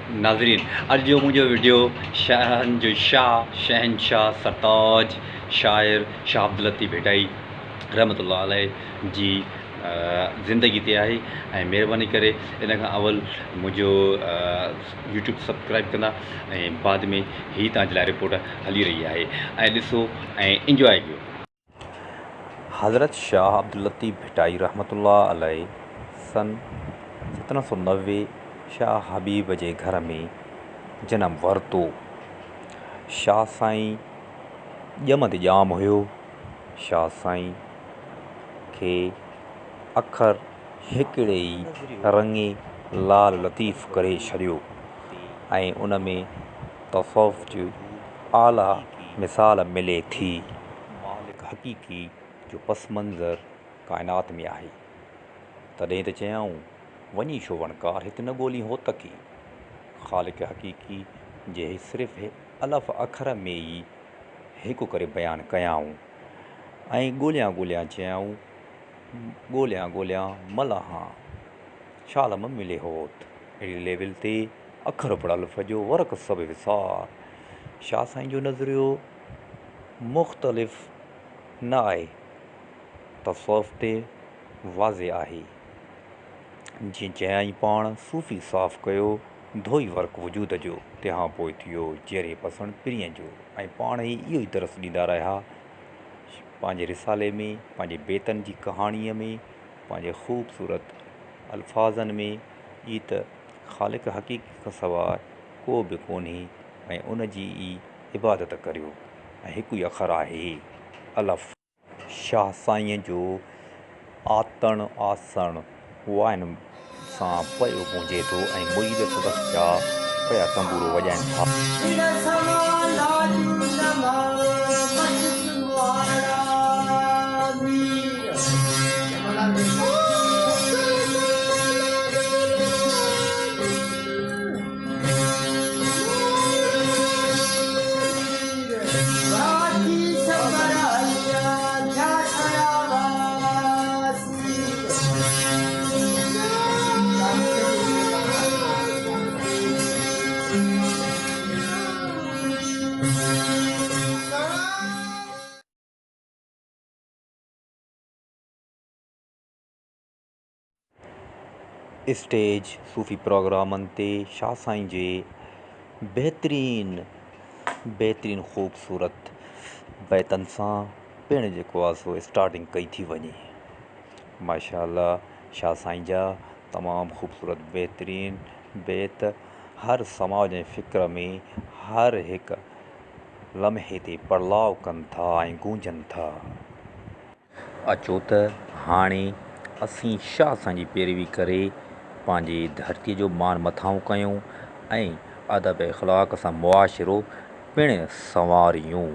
नाज़रीन, अॼु जो मुंहिंजो वीडियो शहन जो शाह शहनशाह सरताज शाइर शाह अब्दुल लतीफ़ भिटाई रहमतुल्लाह अलैह जी ज़िंदगी ते आहे। ऐं महिरबानी करे इन खां अवल मुंहिंजो यूट्यूब सब्सक्राइब कंदा ऐं बाद में ही तव्हांजे लाइ रिपोर्ट हली रही आहे ऐं ॾिसो ऐं इंजॉय कयो। हज़रत शाह अब्दुल लतीफ़ भिटाई रहमतुल्लाह अलैह सन 1790 शाह हबीब जे घर में जनम वरितो। शाह साईं ॼमंदे ॼाम हुयो। शाह साईं खे अखर हिकिड़े ई रंगे लाल लतीफ़ करे छॾियो ऐं उन में तसव्वुफ़ जी आला मिसाल मिले थी। मालिक हक़ीक़ी जो पस मंज़र काइनात में आहे। तॾहिं त चयऊं वञी छो वणकार हिते न ॻोल्ही हो तकी। ख़ालिक हक़ीक़ी जे सिर्फ़ु अलफ़ अखर में ई हिकु करे बयानु कयाऊं ऐं ॻोल्हियां ॻोल्हियां चयऊं ॻोल्हियां मलाहां शालम मिले होत। अहिड़ी लेवल ते अखर पढ़ल फजो वर्क सभु विसार। शाह साईं जो नज़रियो मुख़्तलिफ़ न आहे, तसव्वुफ़ ते वाज़े आहे। जीअं चयाई पाण सूफ़ी साफ़ कयो धोई वर्क वजूद जो, तंहिंखां पोइ थियो जहिड़े पसंदि पिरीअ जो। ऐं पाण ई इहो ई दरस ॾींदा रहिया पंहिंजे रिसाले में, पंहिंजे बेतनि जी कहाणीअ में, पंहिंजे ख़ूबसूरत अल्फाज़नि में। ई त ख़ालिक हक़ीक़ी खां सवाइ को बि कोन्हे ऐं उन जी ई इबादत करियो ऐं हिकु ई अखर आहे अलफ़। शाह साईं जो आतण आसण वाइन सां पयो गूंजे थो ऐं मुरीद सदस जा पिया तंबूरो वॼाइनि था। स्टेज सूफ़ी प्रोग्रामनि ते शाह साईं जे बहितरीन ख़ूबसूरत बैतनि सां पिणु जेको आहे सो स्टार्टिंग कई थी वञे। माशाअल्लाह शाह साईं जा तमामु ख़ूबसूरत बहितरीन बैत हर समाज ऐं फ़िक्र में हर हिकु लम्हे ते पड़लाव कनि था ऐं गूंजनि था। अचो त हाणे असीं शाह साईं जी पैरवी करे पंहिंजी धरतीअ जो मान मथाऊं कयूं ऐं अदब इख़लाक़ सां मुआशिरो पिणु संवारियूं।